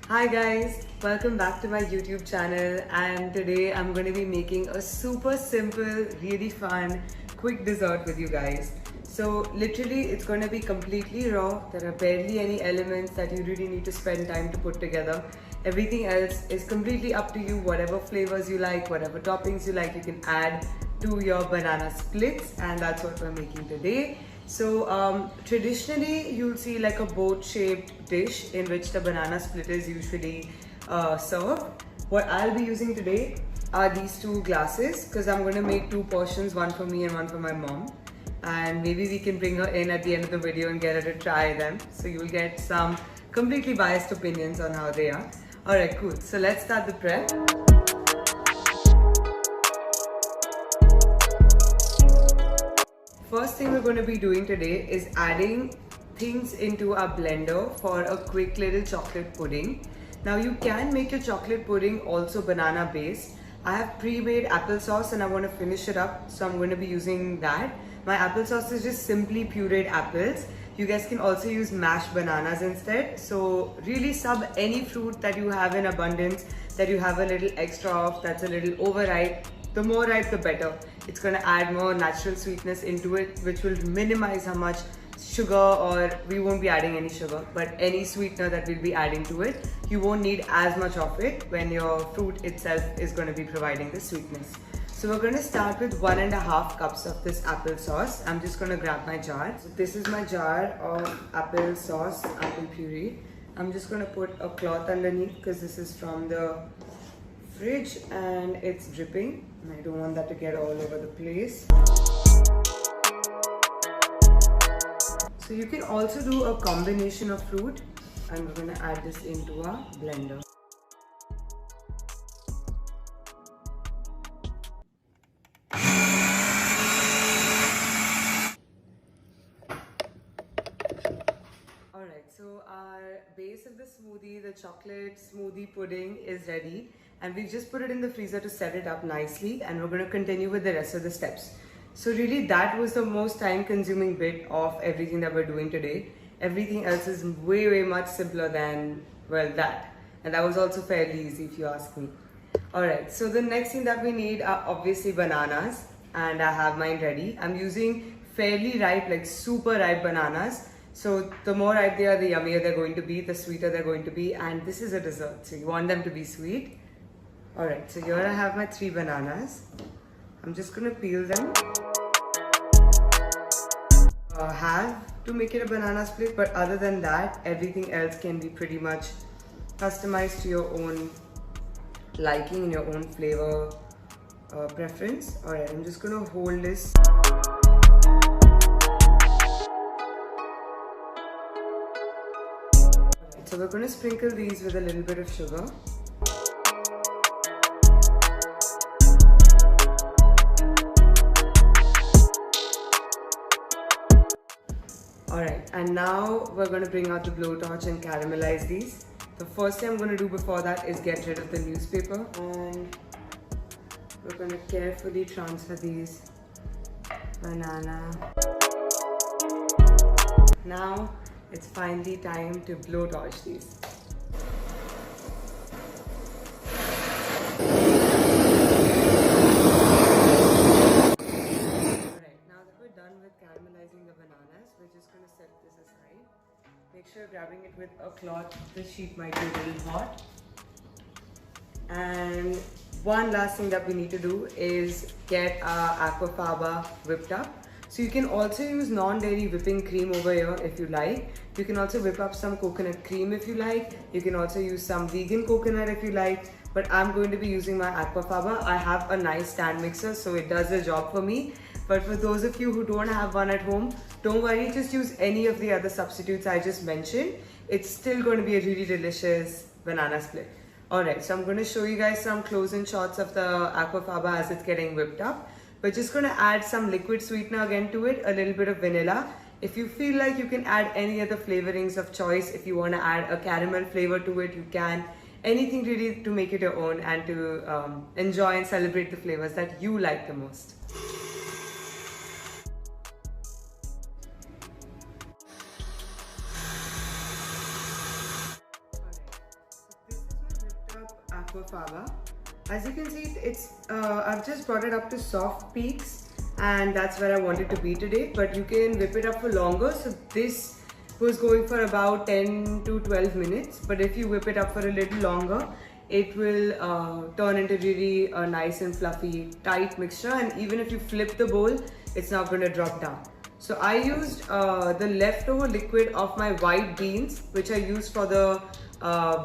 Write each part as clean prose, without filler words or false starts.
Hi guys, welcome back to my YouTube channel, and today I'm going to be making a super simple, really fun, quick dessert with you guys. So literally it's going to be completely raw. There are barely any elements that you really need to spend time to put together. Everything else is completely up to you. Whatever flavors you like, whatever toppings you like, you can add to your banana splits, and that's what we're making today. So traditionally you'll see like a boat shaped dish in which the banana split is usually served. What I'll be using today are these two glasses because I'm going to make two portions, one for me and one for my mom. And maybe we can bring her in at the end of the video and get her to try them. So you'll get some completely biased opinions on how they are. Alright, cool. So let's start the prep. First thing we're going to be doing today is adding things into our blender for a quick little chocolate pudding. Now you can make your chocolate pudding also banana based. I have pre-made applesauce and I want to finish it up, so I'm going to be using that. My applesauce is just simply pureed apples. You guys can also use mashed bananas instead. So really sub any fruit that you have in abundance, that you have a little extra of, that's a little overripe. The more ripe, the better. It's going to add more natural sweetness into it, which will minimize how much sugar, or we won't be adding any sugar, but any sweetener that we'll be adding to it. You won't need as much of it when your fruit itself is going to be providing the sweetness. So we're going to start with 1.5 cups of this applesauce. I'm just going to grab my jar. So this is my jar of applesauce, apple puree. I'm just going to put a cloth underneath because this is from the fridge and it's dripping. I don't want that to get all over the place. So you can also do a combination of fruit, and we're going to add this into our blender. Alright, so our base of the smoothie, the chocolate smoothie pudding, is ready. And we've just put it in the freezer to set it up nicely, and we're going to continue with the rest of the steps. So really that was the most time consuming bit of everything that we're doing today. Everything else is way much simpler than, well, that. And that was also fairly easy if you ask me. Alright, so the next thing that we need are obviously bananas, and I have mine ready. I'm using fairly ripe, like super ripe bananas. So the more ripe they are, the yummier they're going to be, the sweeter they're going to be, and this is a dessert, so you want them to be sweet. Alright, so here I have my 3 bananas. I'm just going to peel them. Have to make it a banana split, but other than that, everything else can be pretty much customized to your own liking and your own flavor preference. Alright, I'm just going to hold this. Alright, so we're going to sprinkle these with a little bit of sugar. Alright, and now we're going to bring out the blowtorch and caramelize these. The first thing I'm going to do before that is get rid of the newspaper, and we're going to carefully transfer these banana. Now it's finally time to blowtorch these. Caramelizing the bananas, we're just going to set this aside. Make sure you're grabbing it with a cloth. This sheet might be a little hot. And one last thing that we need to do is get our aquafaba whipped up. So you can also use non-dairy whipping cream over here if you like. You can also whip up some coconut cream if you like. You can also use some vegan coconut if you like. But I'm going to be using my aquafaba. I have a nice stand mixer, so it does the job for me. But for those of you who don't have one at home, don't worry, just use any of the other substitutes I just mentioned. It's still going to be a really delicious banana split. Alright, so I'm going to show you guys some close-in shots of the aquafaba as it's getting whipped up. We're just going to add some liquid sweetener again to it, a little bit of vanilla. If you feel like you can add any other flavorings of choice, if you want to add a caramel flavor to it, you can. Anything really to make it your own and to enjoy and celebrate the flavors that you like the most. aquafaba. As you can see, I've just brought it up to soft peaks, and that's where I wanted to be today, but you can whip it up for longer. So this was going for about 10 to 12 minutes, but if you whip it up for a little longer, it will turn into really a nice and fluffy, tight mixture, and even if you flip the bowl, it's not going to drop down. So I used the leftover liquid of my white beans, which I used for the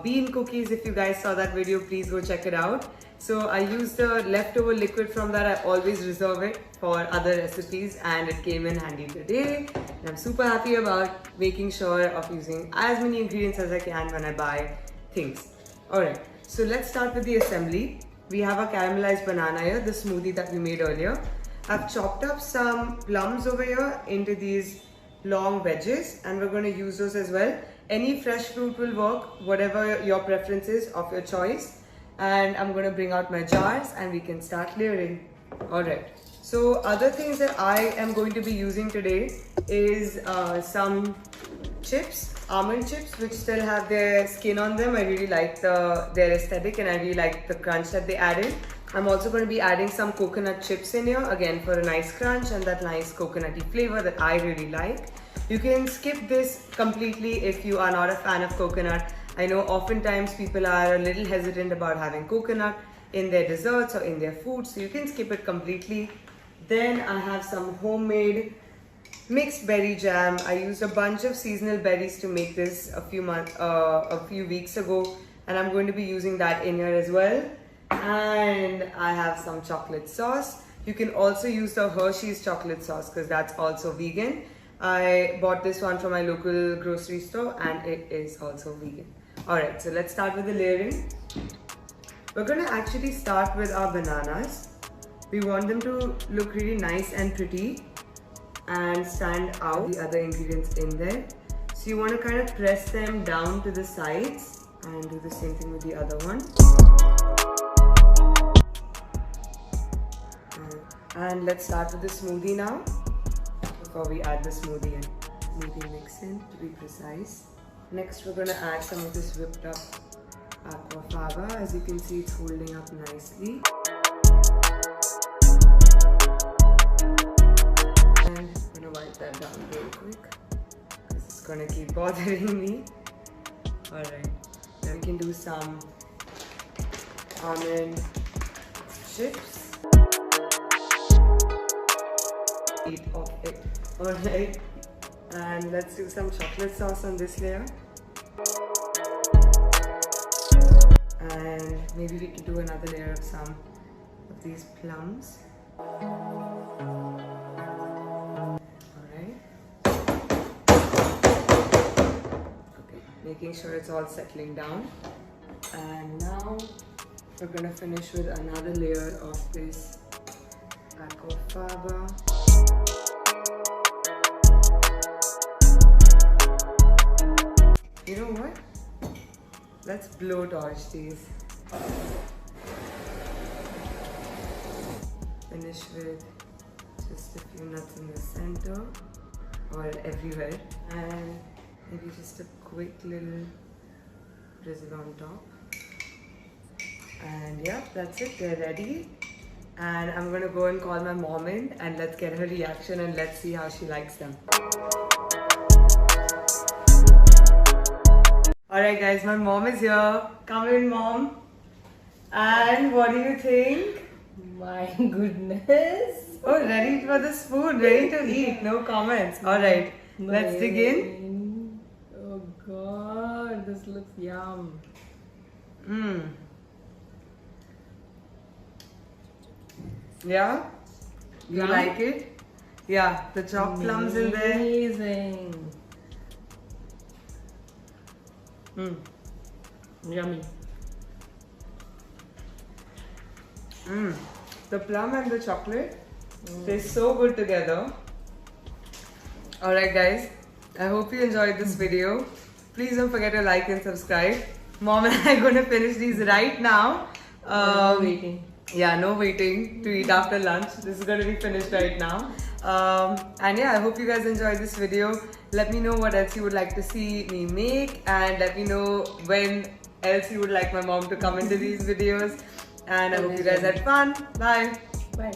bean cookies. If you guys saw that video, please go check it out. So I used the leftover liquid from that. I always reserve it for other recipes, and it came in handy today. And I'm super happy about making sure of using as many ingredients as I can when I buy things. Alright, so let's start with the assembly. We have a caramelized banana here, the smoothie that we made earlier. I've chopped up some plums over here into these long wedges, and we're going to use those as well. Any fresh fruit will work, whatever your preference is of your choice. And I'm going to bring out my jars and we can start layering. Alright, so other things that I am going to be using today is some chips, almond chips, which still have their skin on them. I really like their aesthetic, and I really like the crunch that they added. I'm also going to be adding some coconut chips in here, again for a nice crunch and that nice coconutty flavor that I really like. You can skip this completely if you are not a fan of coconut. I know oftentimes people are a little hesitant about having coconut in their desserts or in their food, so you can skip it completely. Then I have some homemade mixed berry jam. I used a bunch of seasonal berries to make this a few weeks ago, and I'm going to be using that in here as well. And I have some chocolate sauce. You can also use the Hershey's chocolate sauce because that's also vegan. I bought this one from my local grocery store and it is also vegan. Alright, so let's start with the layering. We're going to actually start with our bananas. We want them to look really nice and pretty and stand out the other ingredients in there. So you want to kind of press them down to the sides and do the same thing with the other one. And let's start with the smoothie now, before we add the smoothie in. Smoothie mix in, to be precise. Next we're going to add some of this whipped up aquafaba. As you can see, it's holding up nicely. And I'm going to wipe that down real quick, because it's going to keep bothering me. Alright, then we can do some almond chips. Of it. Alright, and let's do some chocolate sauce on this layer, and maybe we can do another layer of some of these plums. Alright, okay, making sure it's all settling down. And now we're gonna finish with another layer of this aquafaba. You know what? Let's blowtorch these. Finish with just a few nuts in the center or everywhere, and maybe just a quick little drizzle on top. And yeah, that's it. They're ready. And I'm gonna go and call my mom in and let's get her reaction and let's see how she likes them. Alright guys, my mom is here. Come in, mom. And what do you think? My goodness. Oh, ready for the spoon, ready to eat. No comments. Alright, let's dig in. Oh god, this looks yum. Yeah? You like it? Yeah, the chopped plums in there. Amazing. Yummy. The plum and the chocolate taste so good together. Alright guys, I hope you enjoyed this video. Please don't forget to like and subscribe. Mom and I are going to finish these right now. No waiting. Yeah, no waiting to eat after lunch. This is going to be finished right now. And yeah, I hope you guys enjoyed this video. Let me know what else you would like to see me make, and let me know when else you would like my mom to come into these videos. And I hope you guys had fun. Bye. Bye.